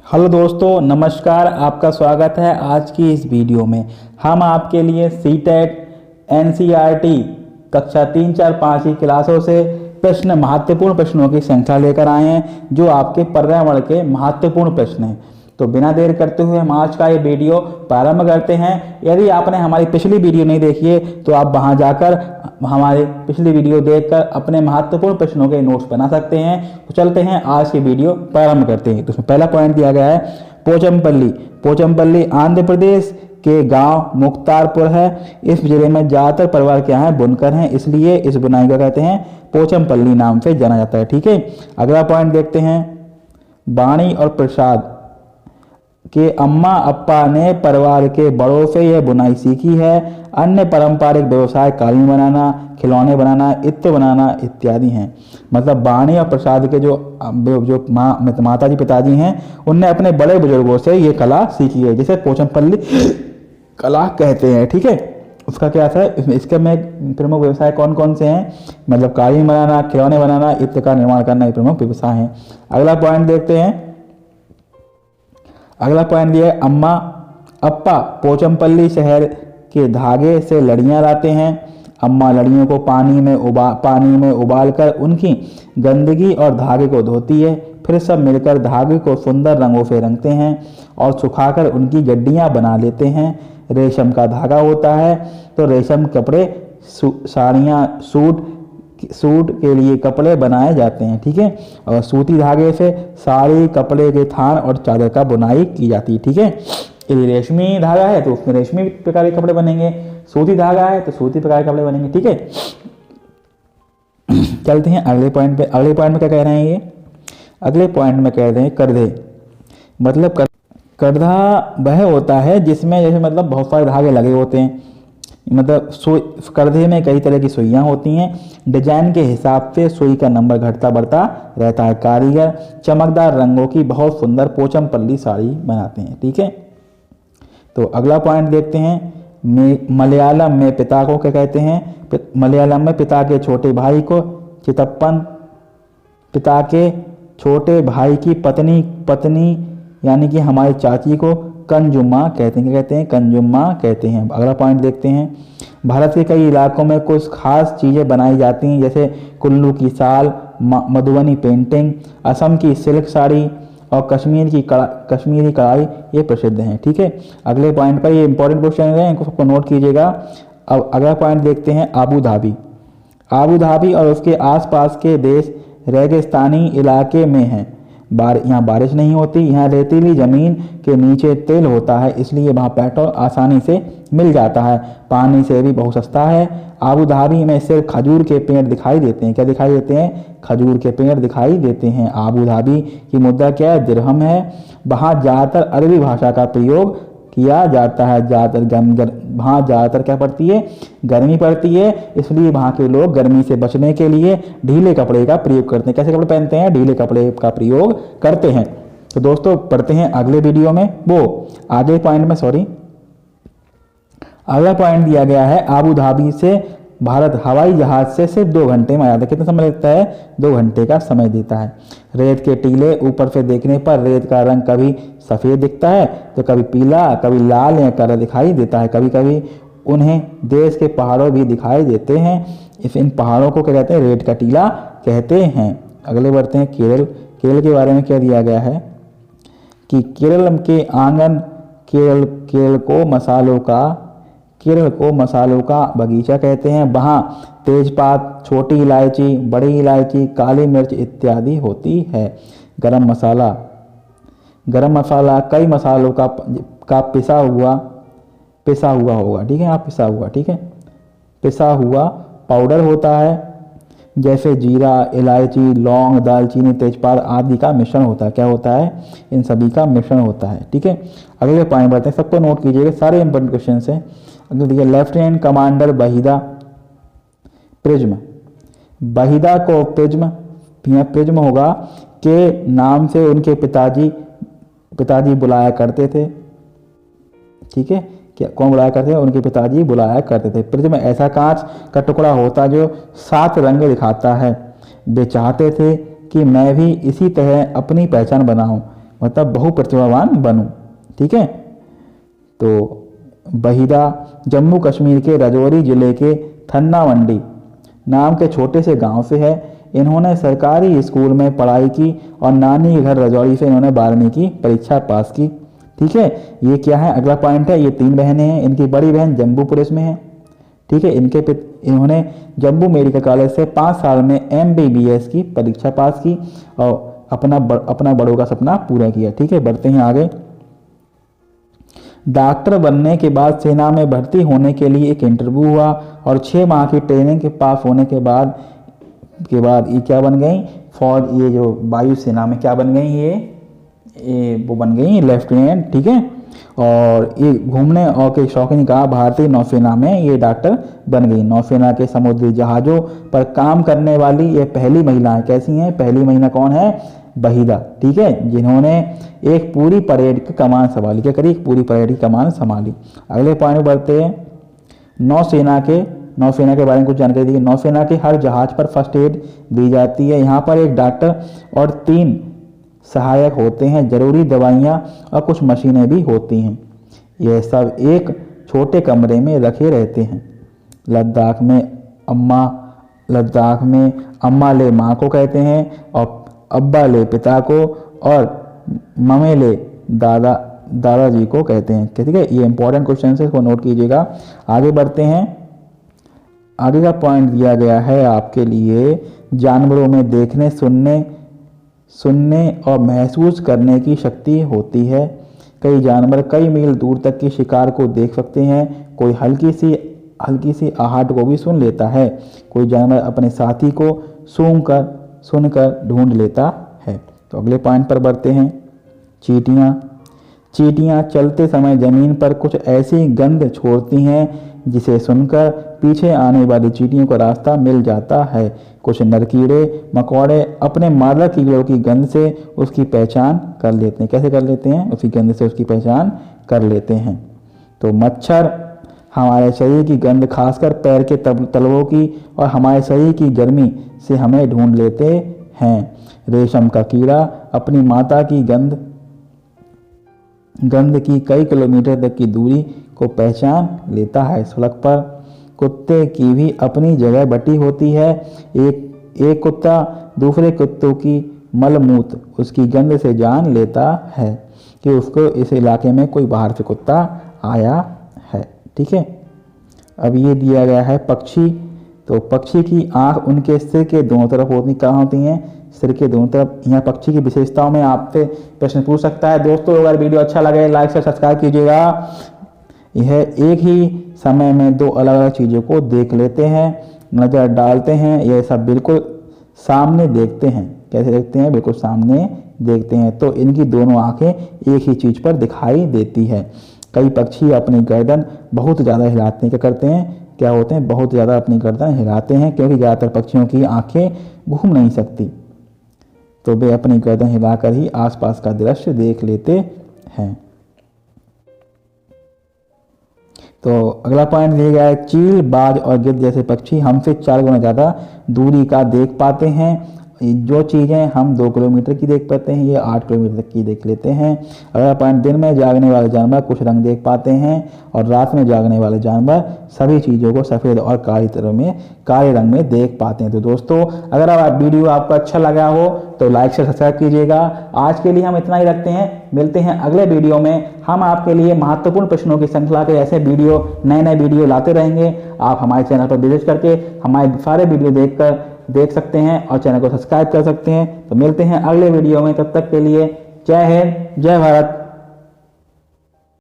Hello दोस्तों, नमस्कार। आपका स्वागत है आज की इस वीडियो में। हम आपके लिए सीटेट एनसीईआरटी कक्षा 3, 4, 5 की क्लासों से महत्वपूर्ण प्रश्नों की श्रृंखला लेकर आए हैं, जो आपके पर्यावरण के महत्वपूर्ण प्रश्न हैं। तो बिना देर करते हुए हम आज का ये वीडियो प्रारंभ करते हैं। यदि आपने हमारी पिछली वीडियो नहीं देखी है तो आप वहां जाकर हमारी पिछली वीडियो देखकर अपने महत्वपूर्ण प्रश्नों के नोट्स बना सकते हैं। तो चलते हैं, आज की वीडियो प्रारंभ करते हैं। तो उसमें पहला पॉइंट दिया गया है पोचमपल्ली। पोचमपल्ली आंध्र प्रदेश के गांव मुख्तारपुर है। इस जिले में ज़्यादातर परिवार क्या है, बुनकर हैं, इसलिए इस बुनाई को कहते हैं पोचमपल्ली नाम से जाना जाता है। ठीक है, अगला पॉइंट देखते हैं। वाणी और प्रसाद के अम्मा अप्पा ने परिवार के बड़ों से यह बुनाई सीखी है। अन्य पारंपरिक व्यवसाय कालीन बनाना, खिलौने बनाना, इत्र बनाना इत्यादि हैं। मतलब वाणी और प्रसाद के जो माता जी पिताजी हैं, उनने अपने बड़े बुजुर्गों से ये कला सीखी है, जिसे पोचमपल्ली कला कहते हैं। ठीक है, उसका क्या था, इसके में प्रमुख व्यवसाय कौन कौन से हैं, मतलब कालीन बनाना, खिलौने बनाना, इत्र का निर्माण करना, ये प्रमुख व्यवसाय हैं। अगला पॉइंट देखते हैं। अगला पॉइंट दिया है अम्मा अप्पा पोचमपल्ली शहर के धागे से लड़ियां लाते हैं। अम्मा लड़ियों को पानी में उबालकर उनकी गंदगी और धागे को धोती है। फिर सब मिलकर धागे को सुंदर रंगों से रंगते हैं और सुखाकर उनकी गड्डियां बना लेते हैं। रेशम का धागा होता है, तो रेशम कपड़े, साड़ियाँ, सूट के लिए कपड़े बनाए जाते हैं। ठीक है, और सूती धागे से साड़ी, कपड़े के थान और चादर का बुनाई की जाती है। ठीक है, यदि रेशमी धागा है तो उसमें रेशमी प्रकार के कपड़े बनेंगे, सूती धागा है तो सूती प्रकार के कपड़े बनेंगे। ठीक है, चलते हैं अगले पॉइंट पे। अगले पॉइंट में क्या कह रहे हैं, ये अगले पॉइंट में कह रहे हैं करधे। मतलब करधा वह होता है जिसमें जैसे मतलब बहुत सारे धागे लगे होते हैं। मतलब करधे में कई तरह की सुइयां होती हैं। डिजाइन के हिसाब से सुई का नंबर घटता बढ़ता रहता है। कारीगर चमकदार रंगों की बहुत सुंदर पोचमपल्ली साड़ी बनाते हैं। ठीक है, तो अगला पॉइंट देखते हैं। मलयालम में पिता को क्या कहते हैं, मलयालम में पिता के छोटे भाई को चितप्पन, पिता के छोटे भाई की पत्नी यानी कि हमारी चाची को कंजुम्मा कहते हैं। क्या कहते हैं, कंजुम्मा कहते हैं। अगला पॉइंट देखते हैं। भारत के कई इलाकों में कुछ खास चीज़ें बनाई जाती हैं, जैसे कुल्लू की साल, मधुबनी पेंटिंग, असम की सिल्क साड़ी और कश्मीरी कढ़ाई, ये प्रसिद्ध हैं। ठीक है, अगले पॉइंट पर ये इंपॉर्टेंट क्वेश्चन है, इनको सबको नोट कीजिएगा। अब अगला पॉइंट देखते हैं। आबू धाबी और उसके आसपास के देश रेगिस्तानी इलाके में हैं। यहाँ बारिश नहीं होती। यहाँ रेतीली जमीन के नीचे तेल होता है, इसलिए वहाँ पेट्रोल आसानी से मिल जाता है। पानी से भी बहुत सस्ता है। आबू धाबी में सिर्फ खजूर के पेड़ दिखाई देते हैं। क्या दिखाई देते हैं, खजूर के पेड़ दिखाई देते हैं। आबू धाबी की मुद्रा क्या है, दिरहम है। वहाँ ज़्यादातर अरबी भाषा का प्रयोग किया जाता है। वहाँ ज़्यादातर क्या पड़ती है, गर्मी पड़ती है, इसलिए वहाँ के लोग गर्मी से बचने के लिए ढीले कपड़े का प्रयोग करते हैं। कैसे कपड़े पहनते हैं, ढीले कपड़े का प्रयोग करते हैं। तो दोस्तों पढ़ते हैं अगले वीडियो में। अगला पॉइंट दिया गया है। आबू धाबी से भारत हवाई जहाज से सिर्फ 2 घंटे में आ जाता है। कितना समय लगता है, 2 घंटे का समय देता है। रेत के टीले ऊपर से देखने पर रेत का रंग कभी सफ़ेद दिखता है तो कभी पीला, कभी लाल या काला दिखाई देता है। कभी कभी उन्हें देश के पहाड़ों भी दिखाई देते हैं। इन पहाड़ों को क्या कहते हैं, रेत का टीला कहते हैं। अगले बढ़ते हैं केरल। केरल के बारे में क्या दिया गया है कि केरल के आंगन केरल को मसालों का बगीचा कहते हैं। वहाँ तेजपात, छोटी इलायची, बड़ी इलायची, काली मिर्च इत्यादि होती है। गरम मसाला कई मसालों का पिसा हुआ होगा। ठीक है, ठीक है, पिसा हुआ पाउडर होता है, जैसे जीरा, इलायची, लौंग, दालचीनी, तेजपात आदि का मिश्रण होता है। क्या होता है, इन सभी का मिश्रण होता है। ठीक है, अगले पॉइंट बढ़ते हैं, सबको नोट कीजिएगा, सारे इंपॉर्टेंट क्वेश्चन है। अगले देखिए, लेफ्टिनेंट कमांडर वहीदा वहीदा को प्रिज्म होगा के नाम से उनके पिताजी बुलाया करते थे। ठीक है, क्या कौन बुलाया करते थे, उनके पिताजी बुलाया करते थे। प्रिज्म ऐसा कांच का टुकड़ा होता जो 7 रंग दिखाता है। वे चाहते थे कि मैं भी इसी तरह अपनी पहचान बनाऊं। मतलब बहुप्रतिभावान बनूं। ठीक है, तो बहिदा जम्मू कश्मीर के राजौरी जिले के थन्ना मंडी नाम के छोटे से गांव से है। इन्होंने सरकारी स्कूल में पढ़ाई की और नानी के घर राजौरी से इन्होंने 12वीं की परीक्षा पास की। ठीक है, ये क्या है, अगला पॉइंट है, ये 3 बहनें हैं। इनकी बड़ी बहन जम्मू पुलिस में है। ठीक है, इन्होंने जम्मू मेडिकल कॉलेज से 5 साल में MBBS की परीक्षा पास की और अपना बड़ों का सपना पूरा किया। ठीक है, बढ़ते हैं आगे। डॉक्टर बनने के बाद सेना में भर्ती होने के लिए एक इंटरव्यू हुआ और 6 माह की ट्रेनिंग के पास होने के बाद ये क्या बन गई, फौज, ये जो वायुसेना में क्या बन गई, ये वो बन गई लेफ्टिनेंट। ठीक है, और ये घूमने और के शौकीन कहा भारतीय नौसेना में ये डॉक्टर बन गई। नौसेना के समुद्री जहाज़ों पर काम करने वाली ये पहली महिला है। कैसी हैं, पहली महिला कौन है, बहिदा। ठीक है, जिन्होंने एक पूरी परेड की कमान संभाली। क्या करी, पूरी परेड की कमान संभाली। अगले पॉइंट में बढ़ते हैं। नौसेना के बारे में कुछ जानकारी दी। नौसेना के हर जहाज पर फर्स्ट एड दी जाती है। यहाँ पर एक डॉक्टर और 3 सहायक होते हैं। जरूरी दवाइयाँ और कुछ मशीनें भी होती हैं। यह सब एक छोटे कमरे में रखे रहते हैं। लद्दाख में अम्मा ले माँ को कहते हैं और अब्बा ले पिता को और ममे ले दादाजी को कहते हैं। ठीक है, ये इंपॉर्टेंट क्वेश्चन है, इसको नोट कीजिएगा। आगे बढ़ते हैं। आगे का पॉइंट दिया गया है आपके लिए, जानवरों में देखने, सुनने और महसूस करने की शक्ति होती है। कई जानवर कई मील दूर तक के शिकार को देख सकते हैं। कोई हल्की सी आहट को भी सुन लेता है। कोई जानवर अपने साथी को सुनकर ढूंढ लेता है। तो अगले पॉइंट पर बढ़ते हैं। चींटियाँ चलते समय जमीन पर कुछ ऐसी गंध छोड़ती हैं जिसे सुनकर पीछे आने वाली चींटियों का रास्ता मिल जाता है। कुछ नर कीड़े मकोड़े अपने मादा कीड़ों की गंध से उसकी पहचान कर लेते हैं। कैसे कर लेते हैं, उसकी गंध से उसकी पहचान कर लेते हैं। तो मच्छर हमारे शरीर की गंध, खासकर पैर के तलवों की और हमारे शरीर की गर्मी से हमें ढूंढ लेते हैं। रेशम का कीड़ा अपनी माता की गंध की कई किलोमीटर तक की दूरी को पहचान लेता है। सड़क पर कुत्ते की भी अपनी जगह बटी होती है। एक कुत्ता दूसरे कुत्तों की मलमूत्र उसकी गंध से जान लेता है कि उसको इस इलाके में कोई बाहर से कुत्ता आया है। ठीक है, अब ये दिया गया है पक्षी। तो पक्षी की आंख उनके सिर के दोनों तरफ होती, कहाँ होती हैं, सिर के दोनों तरफ। यहाँ पक्षी की विशेषताओं में आपसे प्रश्न पूछ सकता है। दोस्तों, अगर वीडियो अच्छा लगे लाइक से सब्सक्राइब कीजिएगा। यह एक ही समय में 2 अलग अलग चीज़ों को देख लेते हैं, नज़र डालते हैं। यह सब बिल्कुल सामने देखते हैं। कैसे देखते हैं, बिल्कुल सामने देखते हैं। तो इनकी दोनों आंखें एक ही चीज़ पर दिखाई देती है। कई पक्षी अपनी गर्दन बहुत ज़्यादा हिलाते हैं। क्या करते हैं, क्या होते हैं, बहुत ज़्यादा अपनी गर्दन हिलाते हैं, क्योंकि ज़्यादातर पक्षियों की आंखें घूम नहीं सकती, तो वे अपनी गर्दन हिलाकर ही आसपास का दृश्य देख लेते हैं। तो अगला पॉइंट दिया गया है, चील, बाज और गिद्ध जैसे पक्षी हमसे 4 गुना ज़्यादा दूरी का देख पाते हैं। जो चीज़ें हम 2 किलोमीटर की देख पाते हैं, ये 8 किलोमीटर तक की देख लेते हैं। अगला पॉइंट, दिन में जागने वाले जानवर कुछ रंग देख पाते हैं और रात में जागने वाले जानवर सभी चीज़ों को सफ़ेद और काले रंग में देख पाते हैं। तो दोस्तों, अगर आप वीडियो आपको अच्छा लगा हो तो लाइक से सब्सक्राइब कीजिएगा। आज के लिए हम इतना ही रखते हैं, मिलते हैं अगले वीडियो में। हम आपके लिए महत्वपूर्ण प्रश्नों की श्रृंखला के ऐसे नए वीडियो लाते रहेंगे। आप हमारे चैनल पर विजिट करके हमारे सारे वीडियो देख सकते हैं और चैनल को सब्सक्राइब कर सकते हैं। तो मिलते हैं अगले वीडियो में, तब तक के लिए जय हिंद, जय भारत।